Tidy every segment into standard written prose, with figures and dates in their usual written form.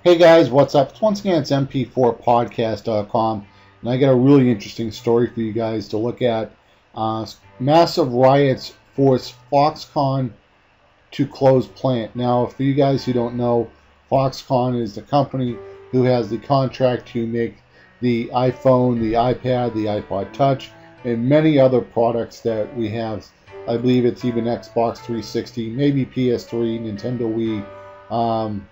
Hey guys, what's up? Once again, it's mp4podcast.com, and I got a really interesting story for you guys to look at. Massive riots force Foxconn to close plant. Now, for you guys who don't know, Foxconn is the company who has the contract to make the iPhone, the iPad, the iPod Touch, and many other products that we have. I believe it's even Xbox 360, maybe PS3, Nintendo Wii.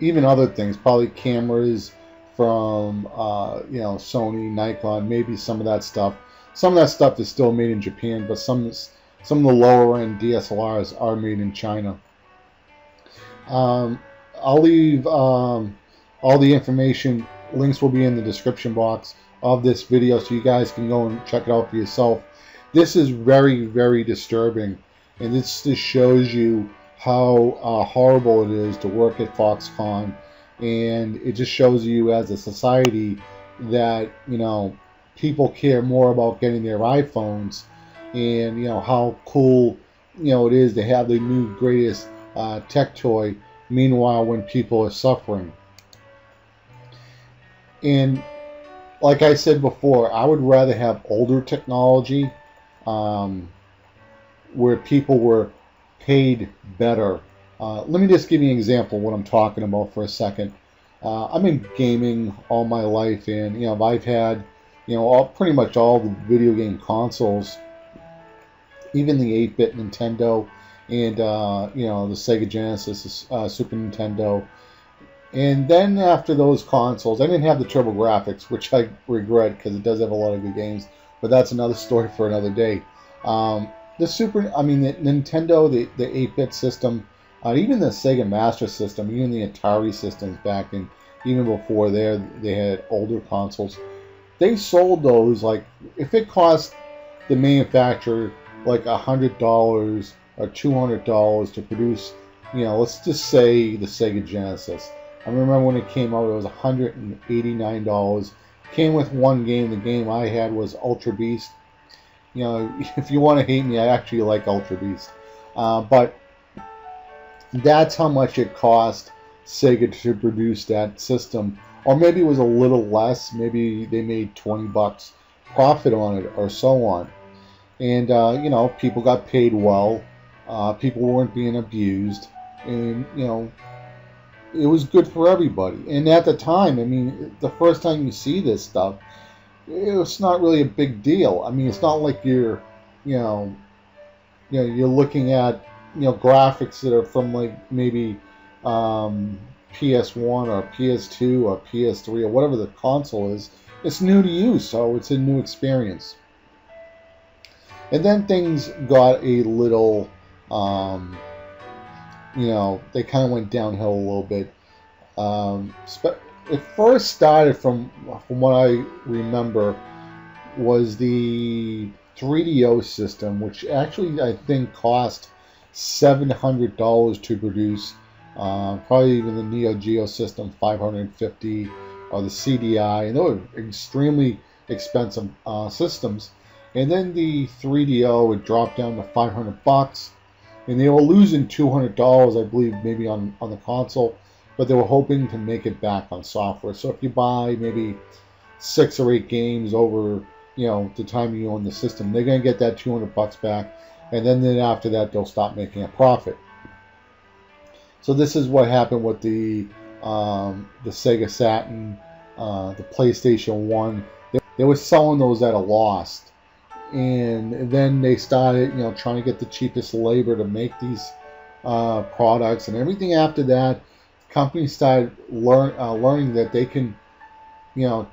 Even other things, probably cameras from Sony, Nikon, maybe some of that stuff. Some of that stuff is still made in Japan, but some of the lower end DSLRs are made in China. I'll leave all the information. Links will be in the description box of this video, so you guys can go and check it out for yourself. This is very, very disturbing, and this just shows you how horrible it is to work at Foxconn, and it just shows you as a society that people care more about getting their iPhones and how cool it is to have the new greatest tech toy. Meanwhile, when people are suffering, and like I said before, I would rather have older technology where people were paid better. Let me just give you an example of what I'm talking about for a second. I've been gaming all my life, and I've had pretty much all the video game consoles, even the 8-bit Nintendo, and the Sega Genesis, Super Nintendo. And then after those consoles, I didn't have the TurboGrafx, which I regret because it does have a lot of good games, but that's another story for another day. The Nintendo, the 8-bit system, even the Sega Master System, even the Atari systems back in, even before there, they had older consoles. They sold those, like, if it cost the manufacturer like $100 or $200 to produce, let's just say the Sega Genesis. I remember when it came out, it was $189. Came with one game. The game I had was Ultra Beast. If you want to hate me, I actually like Ultra Beast. But that's how much it cost Sega to produce that system. Or maybe it was a little less. Maybe they made $20 profit on it or so on. And, people got paid well. People weren't being abused. And, it was good for everybody. And at the time, the first time you see this stuff, it's not really a big deal. It's not like you're looking at graphics that are from like maybe PS1 or PS2 or PS3 or whatever the console is. It's new to you, so it's a new experience. And then things got a little, they kind of went downhill a little bit. It first started from what I remember was the 3DO system, which actually I think cost $700 to produce. Probably even the Neo Geo system, $550, or the CDI, and they were extremely expensive systems. And then the 3DO would drop down to $500, and they were losing $200, I believe, maybe on the console. But they were hoping to make it back on software. So if you buy maybe 6 or 8 games over, the time you own the system, they're going to get that $200 back, and then after that they'll stop making a profit. So this is what happened with the Sega Saturn, the PlayStation 1. They were selling those at a loss, and then they started, trying to get the cheapest labor to make these products, and everything after that. Companies started learning that they can,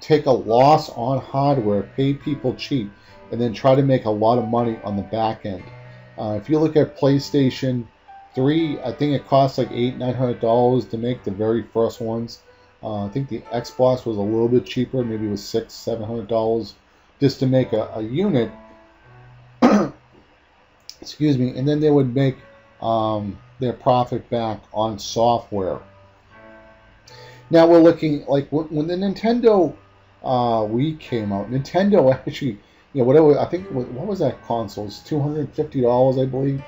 take a loss on hardware, pay people cheap, and then try to make a lot of money on the back end. If you look at PlayStation 3, I think it cost like $800-900 to make the very first ones. I think the Xbox was a little bit cheaper, maybe it was $600-700 just to make a unit. Excuse me, and then they would make their profit back on software. Now we're looking like when the Nintendo Wii came out. Nintendo actually, whatever, I think, what was that console? It's $250, I believe.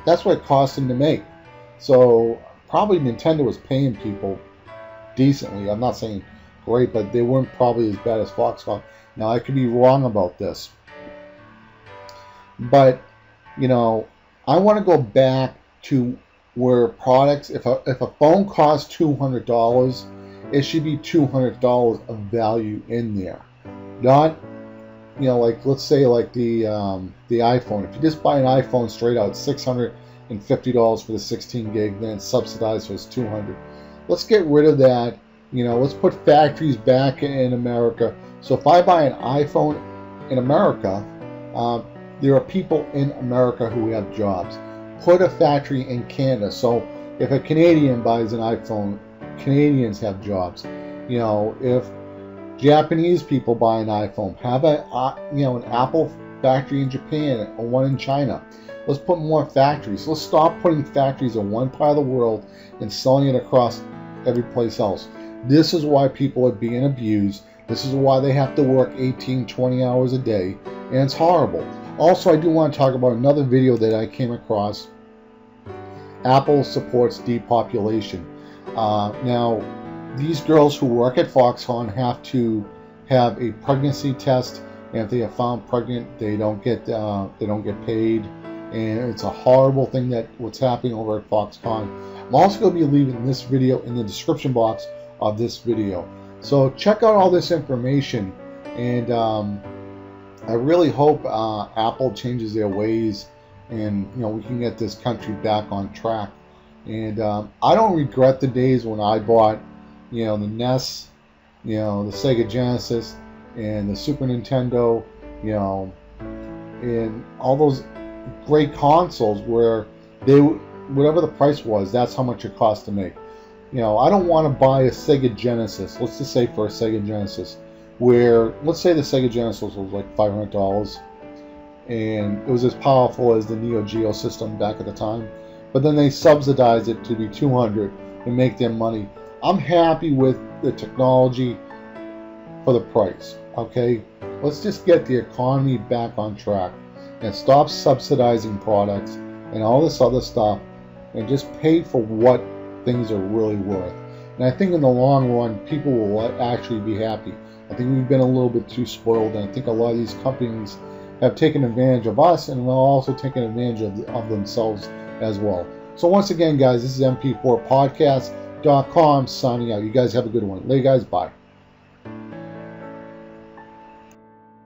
That's what it cost them to make. So probably Nintendo was paying people decently. I'm not saying great, but they weren't probably as bad as Foxconn. Now, I could be wrong about this. But, you know, I want to go back to where products, if a phone costs $200, it should be $200 of value in there. Not, you know, like, let's say like the iPhone. If you just buy an iPhone straight out, $650 for the 16 gig, then it's subsidized, so it's $200. Let's get rid of that. You know, let's put factories back in America. So if I buy an iPhone in America, there are people in America who have jobs. Put a factory in Canada. So if a Canadian buys an iPhone, Canadians have jobs. You know, if Japanese people buy an iPhone, have an Apple factory in Japan or one in China. Let's put more factories. Let's stop putting factories in one part of the world and selling it across every place else. This is why people are being abused. This is why they have to work 18, 20 hours a day, and it's horrible. Also, I do want to talk about another video that I came across. Apple supports depopulation. Now, these girls who work at Foxconn have to have a pregnancy test, and if they are found pregnant, they don't get paid, and it's a horrible thing that what's happening over at Foxconn. I'm also going to be leaving this video in the description box of this video, so check out all this information, and I really hope Apple changes their ways, and we can get this country back on track. And I don't regret the days when I bought the NES, the Sega Genesis, and the Super Nintendo, and all those great consoles where whatever the price was, that's how much it cost to make. I don't want to buy a Sega Genesis. Let's just say for a Sega Genesis, where let's say the Sega Genesis was like $500, and it was as powerful as the Neo Geo system back at the time, but then they subsidized it to be $200 and make their money. I'm happy with the technology for the price. Okay, let's just get the economy back on track and stop subsidizing products and all this other stuff, and just pay for what things are really worth. And I think in the long run, people will actually be happy. I think we've been a little bit too spoiled, and I think a lot of these companies have taken advantage of us, and will also taken advantage of themselves as well. So once again, guys, this is MP4Podcast.com signing out. You guys have a good one. Later, guys. Bye.